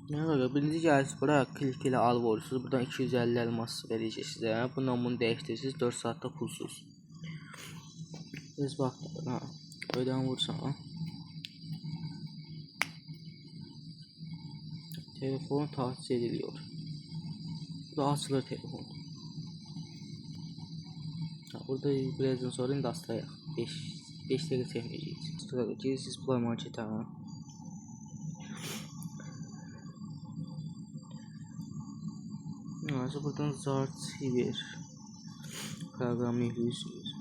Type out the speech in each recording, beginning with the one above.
Yani birinci gəlsiniz bura, klik ilə al vurursunuz. Buradan 250 elmas verəcək sizə. Bundan bunu dəyişdirirsiniz, 4 saatdə pulsuz. Biz baxdıq, ha. Ödən vursan, ha. Telefon tahsis ediliyor. Burada açılır telefon. Ha, burada birazdan sonra indi aslayaq. 5 dəqiqə çəkməyəcəyik. Sırada girirsiniz Play Marketə, ha. Yani buradan Zartver programı yüklüyorsunuz.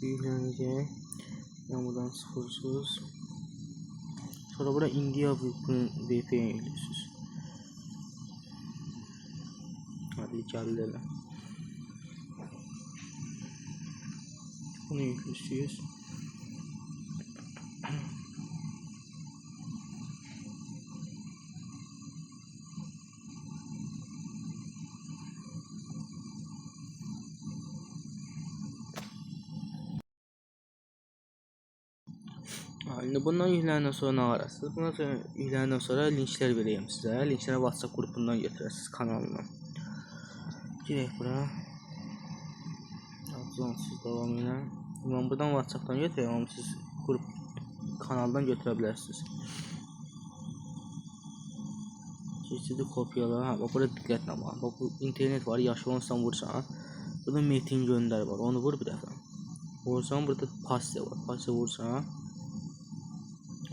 Yüklenecek. Yani buradan sıfırsız. Sonra burada India VPN yüklüyorsunuz. Hadi geldi. Bunu yüklüyorsunuz. Şimdi bundan yüklenen sonra ne arasınız? Bundan sonra yüklenen sonra linkler vereyim size. Linkleri WhatsApp grubundan götürürsünüz kanalına. Girək bura. Siz devam edin. Ben buradan WhatsApp'tan götüreyim ama siz grup kanaldan götürebilirsiniz. Keçidi kopyala. Ha, bak burada diqqətlə bax. Bak bu internet var. Yaşlı olsan vursan. Burada metin gönder var. Onu vur bir dəfə. Vursan burada pasya var. Pasya vursan.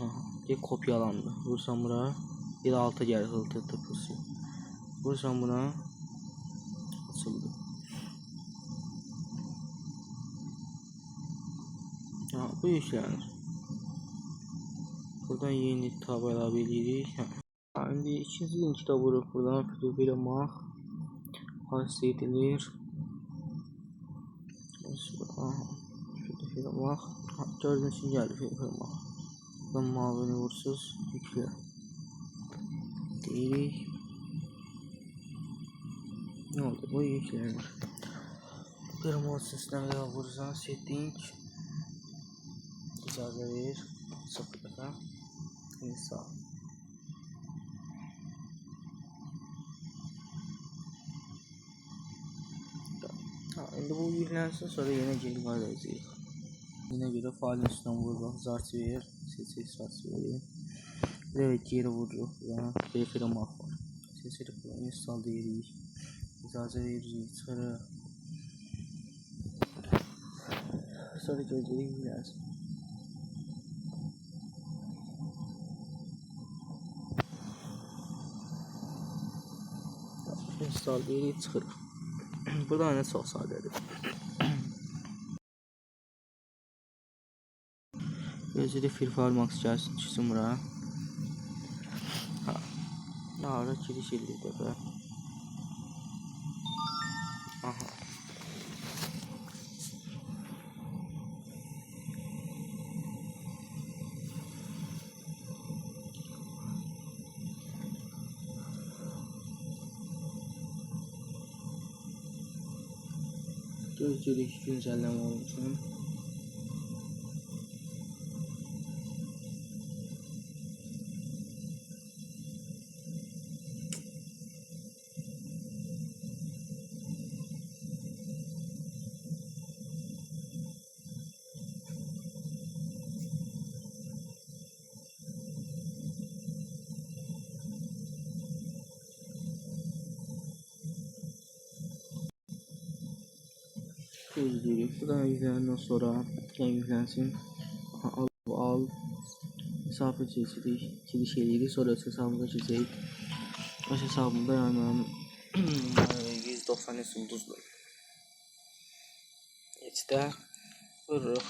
Aha, kopyalandı. Vursan bura. Bir alta gəlir hıltı tıpısı. Vursan buna. Açıldı. Ha, bu yüklenir. Buradan yeni tab əlavə edirik. Şimdi ikinci linkdə vurup buradan filmaq hasıl edilir. Filmaq. Gördüğünüz için geldi filmaq. Buradan mavini vursuz yükle. Deyirik. Ne oldu? Bu yüklenir. Remote sistemle vurursan setting. İcazə verir. Sıfırda. Install. Şimdi bu yüklensin sonra yine geri kaydedeceğiz. Yine göre failin üstünden vururuz. Zartver. Seçelim Zartver'i. Evet geri vururuz. Yani BFR var. Seçelim bunu install deyirik. İcazə veririk. Çıxırıq. Sonra gözleri yüklensin. Install deyirik. Çıxırıq. Burada ne çok sadədir. Gözleri Firfar Max gəlsin çıxsın bura. Ha. Ara giriş edirik dəfə. Aha. Gözlük güncelleme olsun. Gözlük. Buradan yüklendikten sonra yüklensin. Al. Hesabı seçirik. Giriş edirik. Sonra hesabımıza keçirik. Baş hesabımda yani 190 ulduzlu. İşte vururuq.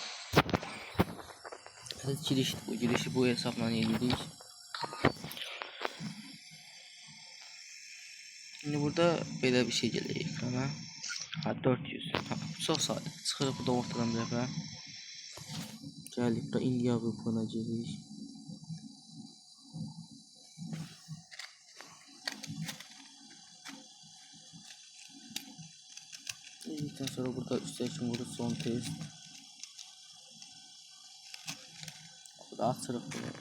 Girişi bu hesabla edirik. Şimdi burada böyle bir şey gelir ekrana. Ha 400. Ha, çok sadə. Çıxırıq burada ortadan bir dəfə. Gəldik burada India VPN-a giririk. Dedikten sonra burada üstəkin vurur son test. Burada açırıq bunu.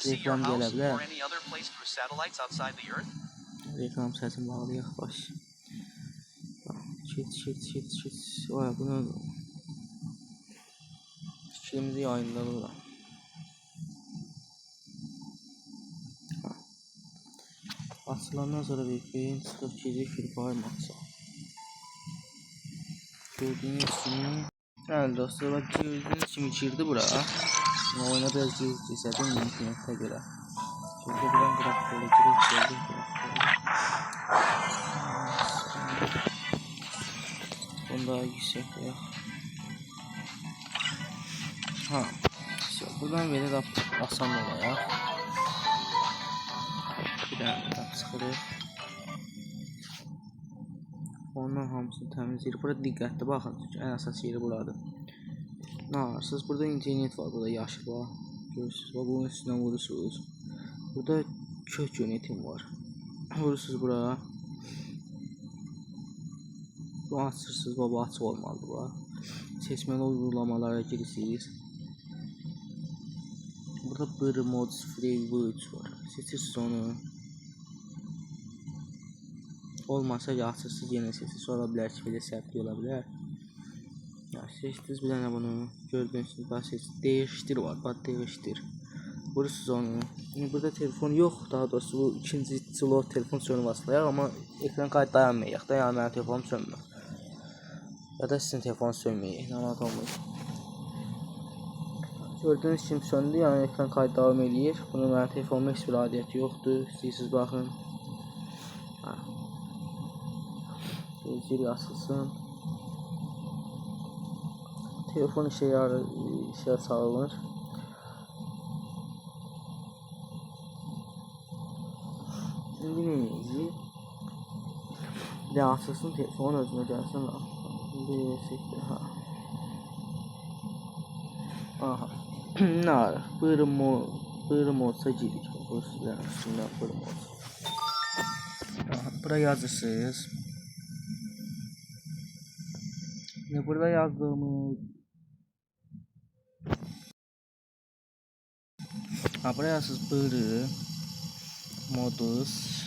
Reklam gələ bilər. Reklam səsini bağlayaq baş. Çet. Oya bunu fikrimizi yayınlanırlar. Açılandan sonra VPN çıxıb girir Free Max-a. Gördüğünüz kimi yani dostlar bak gördüğünüz kimi girdi buraya. Oyuna biraz girdim internete göre. Şurada buradan grafikleri girip bunu daha yüksek ya. Ha. Buradan böyle asan olaya. Bir tane sıxırıq. Ondan hamısını təmizləyir. Burada diqqətli baxın. Ən əsas yeri buradır. Ne ararsınız? Burada internet var. Burada yaşıl var. Görürsünüz. Bunun üstüne vurursunuz. Burada kök yönetim var. Vurursunuz buraya. Bunu açırsınız. Baba açıq olmalıdır bu. Seçmeli uygulamalara girirsiniz. Burada bir mod free words var. Seçirsiniz onu. Olmasa açırsınız yine seçirsiniz. Ola bilər ki, belə səhvli ola bilər. Ya seçdiniz bir tane bunu. Gördüğünüz gibi daha değiştir var. Bak değiştir. Vurursunuz onu. Şimdi burada telefon yok. Daha doğrusu bu ikinci slot telefon sönü vasılayaq. Ama ekran kayıt dayanmayaq da. Yani benim telefonum sönmür. Ya da sizin telefon sönməyək. Narahat olmayın. Gördüğünüz kimi söndü. Yani ekran kayıt devam edir. Bunun benim telefonumda heç bir adiyyəti yoxdur. İstəyirsiniz baxın. Zil asılsın. Telefon işe salınır. Şimdi neyinizi? Bir de açılsın telefon özüne gelsin. Bir sektir ha. Aha. Ne ara? Buyurun olsa gidik. Üstünden buyurun olsa. Buraya yazırsınız. Ve burada yazdığımız buraya yazsınız bırı modus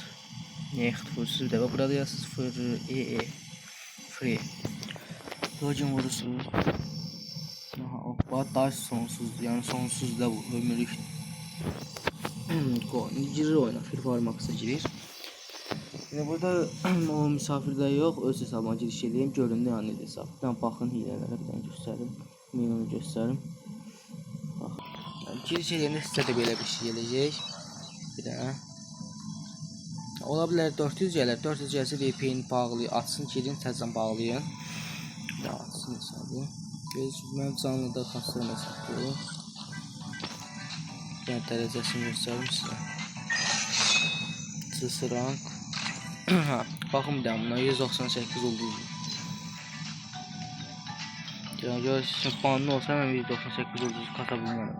next vurursunuz ve burada yazsınız free login vurursunuz. Hatta sonsuz yani sonsuz da bu ömürlük girir oyuna Free Max-a girir. Yine burada o misafirde yok, öz hesabıma giriş edeyim, göründü yani hesab. Bir tane baxın hilələrə, bir tane göstərim, menunu göstərim. Bax, yani giriş edəndə sizə də belə bir şey gələcək. Bir dənə. Ola bilər 400 gələr, 400 gəlsə VPN bağlayın, açsın, girin, təzədən bağlayın. Bir daha açsın hesabı. Görürsünüz, mənim canlıda kasıram hesabı. Bir dənə dərəcəsini göstərim sizə. Cısı rank. Bakın bir daha buna 198 oldu. Görürsünüz, banlı olsa hemen 198 oldu kata bilmem.